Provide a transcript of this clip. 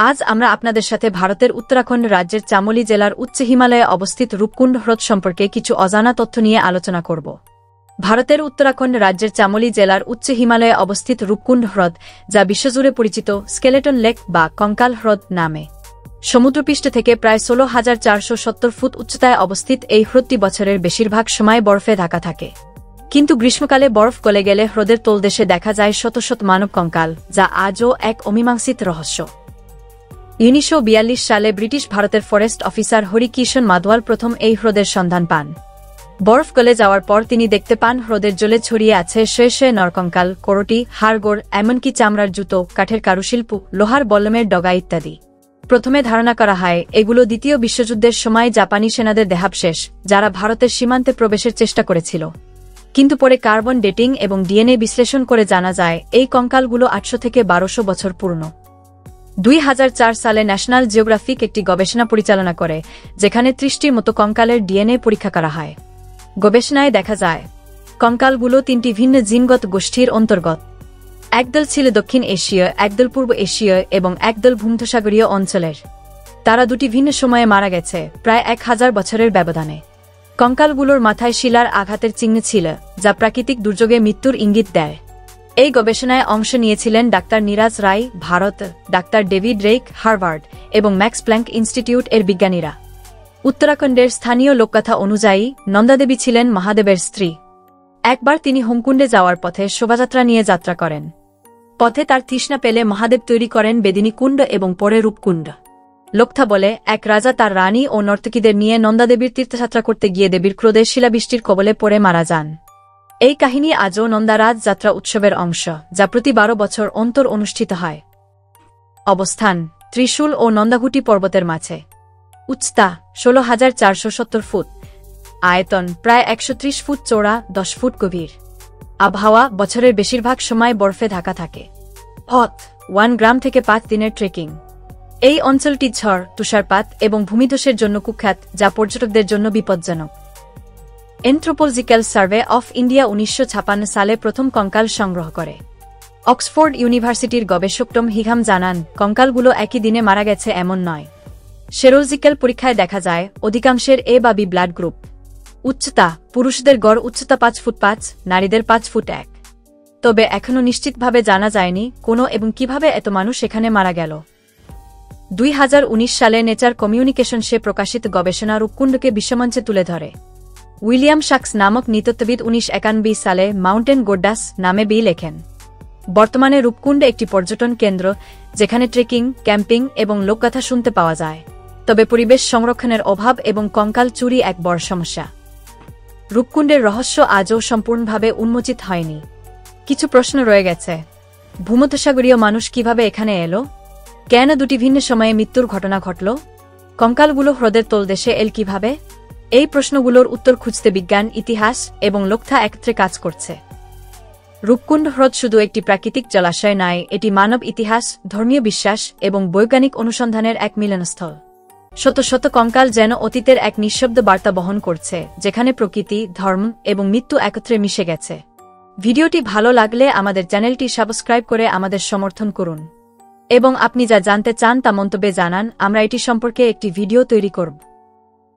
আজ আমরা আপনাদের সাথে ভারতের উত্তরাখণ্ড রাজ্যের চামোলি জেলার উচ্চ হিমালয়ে অবস্থিত রূপকুণ্ড হ্রদ সম্পর্কে কিছু অজানা তথ্য নিয়ে আলোচনা করব। ভারতের উত্তরাখণ্ড রাজ্যের চামোলি জেলার উচ্চ হিমালয়ে অবস্থিত রূপকুণ্ড হ্রদ, যা বিশ্বজুড়ে পরিচিত স্কেলেটন লেক বা কঙ্কাল হ্রদ নামে, সমুদ্রপৃষ্ঠ থেকে প্রায় 16,470 ফুট উচ্চতায় অবস্থিত এই হ্রদটি বছরের বেশিরভাগ সময় বরফে ঢাকা থাকে। কিন্তু গ্রীষ্মকালে বরফ গলে গেলে হ্রদের তলদেশে দেখা যায় শত শত মানব কঙ্কাল, যা আজও এক অমীমাংসিত রহস্য। 1942 সালে ব্রিটিশ ভারতের ফরেস্ট অফিসার হরিকিষণ মাদওয়াল প্রথম এই হ্রদের সন্ধান পান। বরফ গলে যাওয়ার পর তিনি দেখতে পান হ্রদের জলে ছড়িয়ে আছে শয়ে শয়ে নরকঙ্কাল, করটি, হাড়গোড়, এমনকি চামড়ার জুতো, কাঠের কারুশিল্প, লোহার বল্লমের ডগা ইত্যাদি। প্রথমে ধারণা করা হয় এগুলো দ্বিতীয় বিশ্বযুদ্ধের সময় জাপানি সেনাদের দেহাবশেষ, যারা ভারতের সীমান্তে প্রবেশের চেষ্টা করেছিল। কিন্তু পরে কার্বন ডেটিং এবং ডিএনএ বিশ্লেষণ করে জানা যায় এই কঙ্কালগুলো 800 থেকে 1200 বছর পুরনো। 2004 সালে ন্যাশনাল জিওগ্রাফিক একটি গবেষণা পরিচালনা করে, যেখানে 30টির মতো কঙ্কালের ডিএনএ পরীক্ষা করা হয়। গবেষণায় দেখা যায় কঙ্কালগুলো 3টি ভিন্ন জিনগত গোষ্ঠীর অন্তর্গত। একদল ছিল দক্ষিণ এশীয়, একদল পূর্ব এশীয় এবং একদল ভূমধ্যসাগরীয় অঞ্চলের। তারা দুটি ভিন্ন সময়ে মারা গেছে, প্রায় 1000 বছরের ব্যবধানে। কঙ্কালগুলোর মাথায় শিলার আঘাতের চিহ্ন ছিল, যা প্রাকৃতিক দুর্যোগে মৃত্যুর ইঙ্গিত দেয়। এই গবেষণায় অংশ নিয়েছিলেন ডাক্তার নীরাজ রায়, ভারত, ডাক্তার ডেভিড রেইক, হার্ভার্ড এবং ম্যাক্স প্ল্যাঙ্ক ইনস্টিটিউট এর বিজ্ঞানীরা। উত্তরাখণ্ডের স্থানীয় লোককথা অনুযায়ী নন্দাদেবী ছিলেন মহাদেবের স্ত্রী। একবার তিনি হোমকুণ্ডে যাওয়ার পথে শোভাযাত্রা নিয়ে যাত্রা করেন। পথে তার তৃষ্ণা পেলে মহাদেব তৈরি করেন বেদিনী কুণ্ড এবং পরে রূপকুণ্ড। লোকথা বলে এক রাজা তার রানী ও নর্তকীদের নিয়ে নন্দাদেবীর তীর্থযাত্রা করতে গিয়ে দেবীর ক্রোধে শিলাবৃষ্টির কবলে পড়ে মারা যান। এই কাহিনী আজও নন্দারাজ যাত্রা উৎসবের অংশ, যা প্রতি 12 বছর অন্তর অনুষ্ঠিত হয়। অবস্থান: ত্রিশূল ও নন্দাঘুটি পর্বতের মাঝে। উচ্চতা: 16,470 ফুট। আয়তন: প্রায় 130 ফুট চওড়া, 10 ফুট গভীর। আবহাওয়া: বছরের বেশিরভাগ সময় বরফে ঢাকা থাকে। পথ: 1 গ্রাম থেকে 5 দিনের ট্রেকিং। এই অঞ্চলটি ঝড়, তুষারপাত এবং ভূমিধসের জন্য কুখ্যাত, যা পর্যটকদের জন্য বিপজ্জনক। এনথ্রোপোলজিক্যাল সার্ভে অফ ইন্ডিয়া 1956 সালে প্রথম কঙ্কাল সংগ্রহ করে। অক্সফোর্ড ইউনিভার্সিটির গবেষক টম হিঘাম জানান, কঙ্কালগুলো একই দিনে মারা গেছে এমন নয়। সেরোলজিক্যাল পরীক্ষায় দেখা যায় অধিকাংশের এ বা বি ব্লাড গ্রুপ। উচ্চতা: পুরুষদের গড় উচ্চতা 5 ফুট 5, নারীদের 5 ফুট 1। তবে এখনও নিশ্চিতভাবে জানা যায়নি কোনো এবং কিভাবে এত মানুষ এখানে মারা গেল। 2019 সালে নেচার কমিউনিকেশনসে প্রকাশিত গবেষণা রূপকুণ্ডকে বিশ্বমঞ্চে তুলে ধরে। উইলিয়াম শাক্স নামক নৃতত্ত্ববিদ 1991 সালে মাউন্টেন গোডাস নামে বই লেখেন। বর্তমানে রূপকুণ্ড একটি পর্যটন কেন্দ্র, যেখানে ট্রেকিং, ক্যাম্পিং এবং লোকগাথা শুনতে পাওয়া যায়। তবে পরিবেশ সংরক্ষণের অভাব এবং কঙ্কাল চুরি এক বড় সমস্যা। রূপকুণ্ডের রহস্য আজও সম্পূর্ণভাবে উন্মোচিত হয়নি। কিছু প্রশ্ন রয়ে গেছে। ভূমধ্যসাগরীয় মানুষ কিভাবে এখানে এলো? কেন দুটি ভিন্ন সময়ে মৃত্যুর ঘটনা ঘটল? কঙ্কালগুলো হ্রদের তলদেশে এল কিভাবে? এই প্রশ্নগুলোর উত্তর খুঁজতে বিজ্ঞান, ইতিহাস এবং লোকথা একত্রে কাজ করছে। রূপকুণ্ড হ্রদ শুধু একটি প্রাকৃতিক জলাশয় নয়, এটি মানব ইতিহাস, ধর্মীয় বিশ্বাস এবং বৈজ্ঞানিক অনুসন্ধানের এক মিলনস্থল। শত শত কঙ্কাল যেন অতীতের এক নিঃশব্দ বার্তা বহন করছে, যেখানে প্রকৃতি, ধর্ম এবং মৃত্যু একত্রে মিশে গেছে। ভিডিওটি ভালো লাগলে আমাদের চ্যানেলটি সাবস্ক্রাইব করে আমাদের সমর্থন করুন এবং আপনি যা জানতে চান তা মন্তব্যে জানান। আমরা এটি সম্পর্কে একটি ভিডিও তৈরি করব।